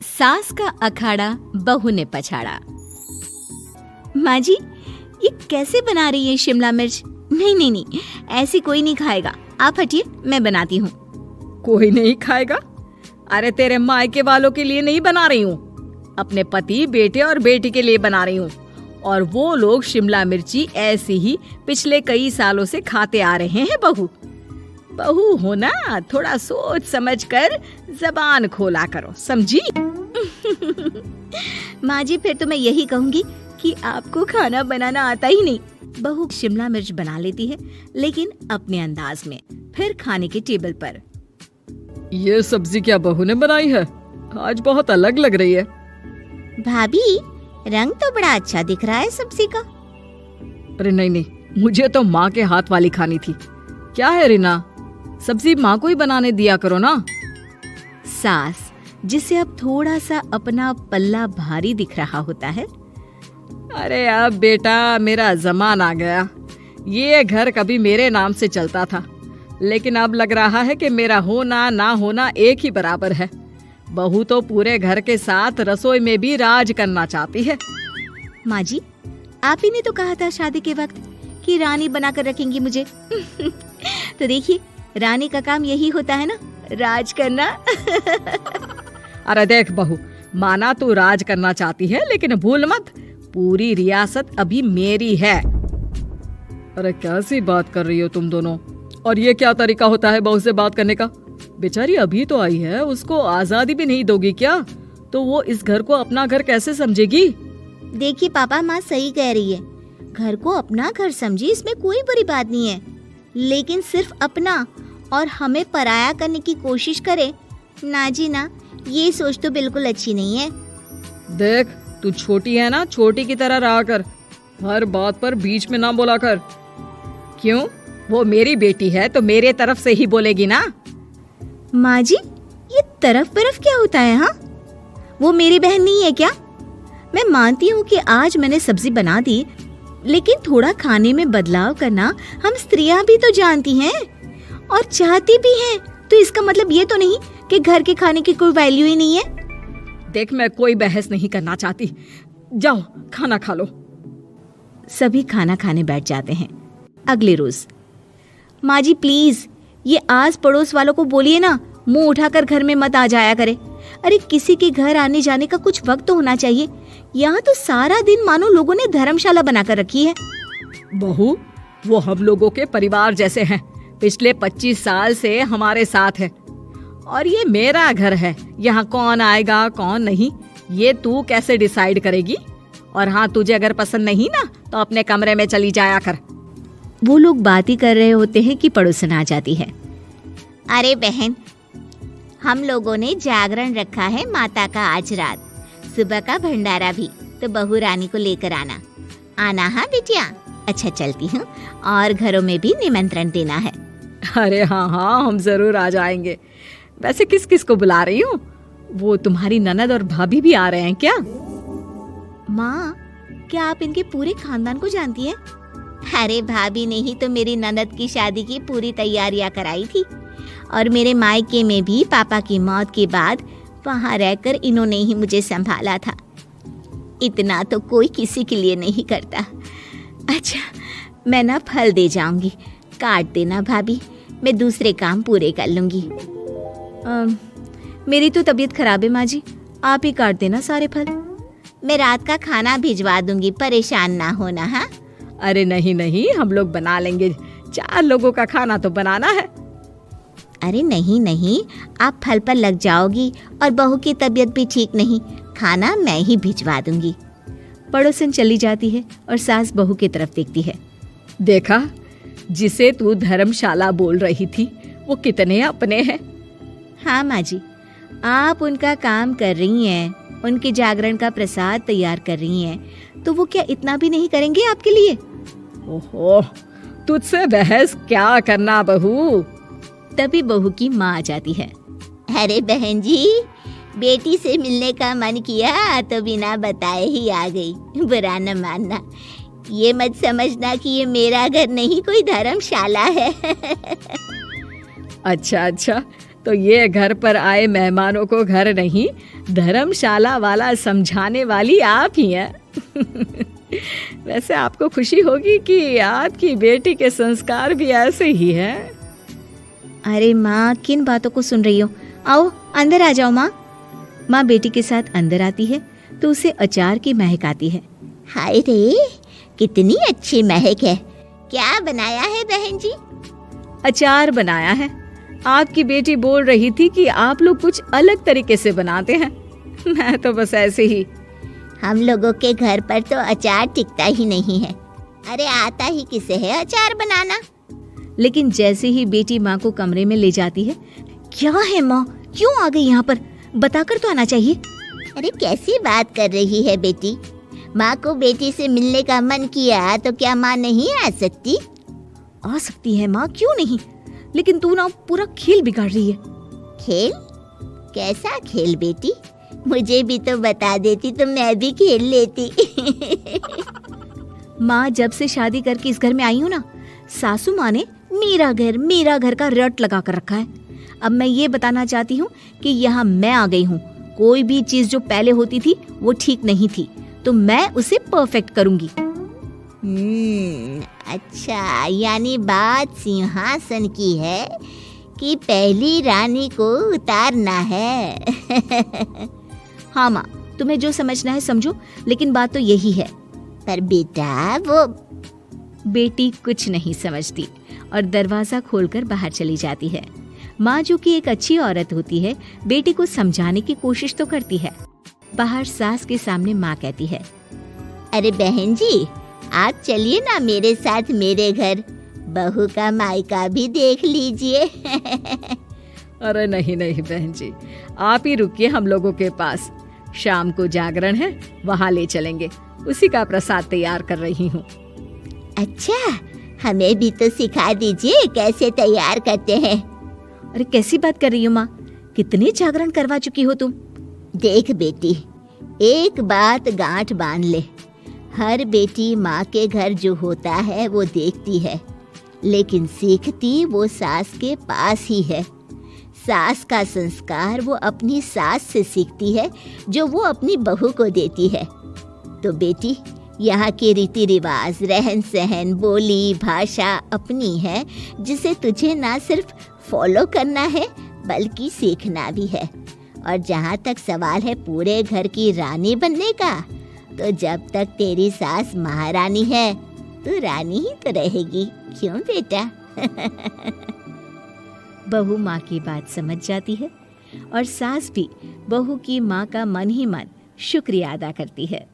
सास का अखाड़ा बहू ने पछाड़ा। माँ जी, ये कैसे बना रही है शिमला मिर्च? नहीं नहीं नहीं, ऐसी कोई नहीं खाएगा। आप हटिए, मैं बनाती हूँ। कोई नहीं खाएगा? अरे तेरे मायके वालों के लिए नहीं बना रही हूँ, अपने पति, बेटे और बेटी के लिए बना रही हूँ। और वो लोग शिमला मिर्ची ऐसे ही पिछले कई सालों से खाते आ रहे हैं। बहू हो ना, थोड़ा सोच समझ कर जबान खोला करो, समझी? माँ जी, फिर तो मैं यही कहूँगी कि आपको खाना बनाना आता ही नहीं। बहू शिमला मिर्च बना लेती है, लेकिन अपने अंदाज में। फिर खाने के टेबल पर, ये सब्जी क्या बहू ने बनाई है? आज बहुत अलग लग रही है। भाभी, रंग तो बड़ा अच्छा दिख रहा है सब्जी का। अरे नहीं नहीं, मुझे तो माँ के हाथ वाली खानी थी। क्या है रीना, सब्जी माँ को ही बनाने दिया करो ना। सास, जिसे अब थोड़ा सा अपना पल्ला भारी दिख रहा होता है। अरे अब बेटा मेरा जमाना आ गया। ये घर कभी मेरे नाम से चलता था, लेकिन अब लग रहा है कि मेरा होना ना होना एक ही बराबर है। बहू तो पूरे घर के साथ रसोई में भी राज करना चाहती है। माँ जी, आप ही ने तो कहा था शादी के वक्त कि रानी बनाकर रखेंगी मुझे। तो देखिए, रानी का काम यही होता है ना, राज करना। अरे देख बहू, माना तू राज करना चाहती है, लेकिन भूल मत, पूरी रियासत अभी मेरी है। अरे कैसी बात कर रही हो तुम दोनों? और ये क्या तरीका होता है बहू से बात करने का? बेचारी अभी तो आई है, उसको आजादी भी नहीं दोगी क्या? तो वो इस घर को अपना घर कैसे समझेगी? देखिए पापा, माँ सही कह रही है। घर को अपना घर समझी, इसमें कोई बुरी बात नहीं है। लेकिन सिर्फ अपना और हमें पराया करने की कोशिश करे ना जी ना, ये सोच तो बिल्कुल अच्छी नहीं है। देख, तू छोटी है ना, छोटी की तरह रहा कर। हर बात पर बीच में ना बोला कर। क्यों? वो मेरी बेटी है तो मेरे तरफ से ही बोलेगी ना। माँ जी, ये तरफ बरफ क्या होता है? हाँ, वो मेरी बहन नहीं है क्या? मैं मानती हूँ कि आज मैंने सब्जी बना दी, लेकिन थोड़ा खाने में बदलाव करना हम स्त्रियां भी तो जानती हैं और चाहती भी हैं। तो इसका मतलब ये तो नहीं कि घर के खाने की कोई वैल्यू ही नहीं है। देख, मैं कोई बहस नहीं करना चाहती, जाओ खाना खा लो। सभी खाना खाने बैठ जाते हैं। अगले रोज, माँ जी प्लीज, ये आस पड़ोस वालों को बोलिए ना, मुंह उठाकर घर में मत आ जाया करे। अरे किसी के घर आने जाने का कुछ वक्त तो होना चाहिए। यहाँ तो सारा दिन मानो लोगों ने धर्मशाला बनाकर रखी है। बहू, वो हम लोगों के परिवार जैसे हैं, पिछले 25 साल से हमारे साथ है। और ये मेरा घर है, यहाँ कौन आएगा कौन नहीं, ये तू कैसे डिसाइड करेगी? और हाँ, तुझे अगर पसंद नहीं ना, तो अपने कमरे में चली जाया कर। वो लोग बात ही कर रहे होते हैं कि पड़ोसन आ जाती है। अरे बहन, हम लोगों ने जागरण रखा है माता का आज रात, सुबह का भंडारा भी, तो बहू रानी को लेकर आना हाँ बिटिया। अच्छा चलती हूँ, और घरों में भी निमंत्रण देना है। अरे हाँ हाँ, हम जरूर आ जाएंगे। वैसे किस किस को बुला रही हूँ? वो तुम्हारी ननद और भाभी भी आ रहे हैं क्या? माँ, क्या आप इनके पूरे खानदान को जानती हैं? अरे भाभी ने ही तो मेरी ननद की शादी की पूरी तैयारियां कराई थी, और मेरे मायके में भी पापा की मौत के बाद वहाँ रहकर इन्होंने ही मुझे संभाला था। इतना तो कोई किसी के लिए नहीं करता। अच्छा, मैं ना फल दे जाऊंगी, काट देना भाभी, मैं दूसरे काम पूरे कर लूंगी। मेरी तो तबीयत खराब है माँ जी, आप ही काट देना सारे फल। मैं रात का खाना भिजवा दूंगी, परेशान ना होना। हाँ? अरे नहीं नहीं, हम लोग बना लेंगे, 4 लोगों का खाना तो बनाना है। अरे नहीं नहीं, आप फल पर लग जाओगी, और बहू की तबीयत भी ठीक नहीं, खाना मैं ही भिजवा दूंगी। पड़ोसन चली जाती है और सास बहू की तरफ देखती है। देखा, जिसे तू धर्मशाला बोल रही थी, वो कितने अपने हैं। हाँ माँ जी, आप उनका काम कर रही हैं, उनके जागरण का प्रसाद तैयार कर रही हैं, तो वो क्या इतना भी नहीं करेंगे आपके लिए? ओहो, तुझसे बहस क्या करना बहू। तभी बहू की माँ आ जाती है। अरे बहन जी, बेटी से मिलने का मन किया तो बिना बताए ही आ गई, बुरा न मानना। ये मत समझना कि ये मेरा घर नहीं, कोई धर्मशाला है। अच्छा अच्छा, तो ये घर पर आए मेहमानों को घर नहीं धर्मशाला वाला समझाने वाली आप ही हैं। वैसे आपको खुशी होगी कि आपकी बेटी के संस्कार भी ऐसे ही हैं। अरे माँ, किन बातों को सुन रही हो? आओ अंदर आ जाओ माँ। माँ बेटी के साथ अंदर आती है तो उसे अचार की महक आती है। हाय रे, कितनी अच्छी महक है। क्या बनाया है बहन जी? अचार बनाया है। आपकी बेटी बोल रही थी कि आप लोग कुछ अलग तरीके से बनाते हैं। मैं तो बस ऐसे ही। हम लोगों के घर पर तो अचार टिकता ही नहीं है। अरे आता ही किसे है अचार बनाना? लेकिन जैसे ही बेटी माँ को कमरे में ले जाती है, क्या है माँ, क्यों आ गई यहाँ पर? बताकर तो आना चाहिए। अरे कैसी बात कर रही है बेटी? माँ को बेटी से मिलने का मन किया तो क्या माँ नहीं आ सकती? आ सकती है माँ, क्यों नहीं, लेकिन तू ना पूरा खेल बिगाड़ रही है। खेल? कैसा खेल बेटी? मुझे भी तो बता देती तो मैं भी खेल लेती। माँ, जब से शादी करके इस घर में आई हूँ ना, सासू माँ ने मेरा घर का रट लगा कर रखा है। अब मैं ये बताना चाहती हूँ कि यहाँ मैं आ गई हूँ। कोई भी चीज जो पहले होती थी वो ठीक नहीं थी, तो मैं उसे परफेक्ट करूंगी। अच्छा, यानी बात सिंहासन की है कि पहली रानी को उतारना है। हाँ माँ, तुम्हें जो समझना है समझो, लेकिन बात तो यही है। पर बेटा, वो बेटी कुछ नहीं समझती और दरवाजा खोलकर बाहर चली जाती है। माँ, जो कि एक अच्छी औरत होती है, बेटी को समझाने की कोशिश तो करती है। बाहर सास के सामने माँ कहती है, अरे बहन जी, आप चलिए ना मेरे साथ मेरे घर, बहू का मायका भी देख लीजिए। अरे नहीं नहीं बहन जी, आप ही रुकिए हम लोगों के पास। शाम को जागरण है, वहाँ ले चलेंगे। उसी का प्रसाद तैयार कर रही हूँ। अच्छा, हमें भी तो सिखा दीजिए कैसे तैयार करते हैं। अरे कैसी बात कर रही हो माँ, कितने जागरण करवा चुकी हो तुम? देख बेटी, एक बात गांठ बांध ले, हर बेटी माँ के घर जो होता है वो देखती है, लेकिन सीखती वो सास के पास ही है। सास का संस्कार वो अपनी सास से सीखती है, जो वो अपनी बहू को देती है। तो बेटी, यहाँ के रीति रिवाज, रहन सहन, बोली भाषा अपनी है, जिसे तुझे ना सिर्फ फॉलो करना है बल्कि सीखना भी है। और जहाँ तक सवाल है पूरे घर की रानी बनने का, तो जब तक तेरी सास महारानी है तो रानी ही तो रहेगी, क्यों बेटा? बहू माँ की बात समझ जाती है और सास भी बहू की माँ का मन ही मन शुक्रिया अदा करती है।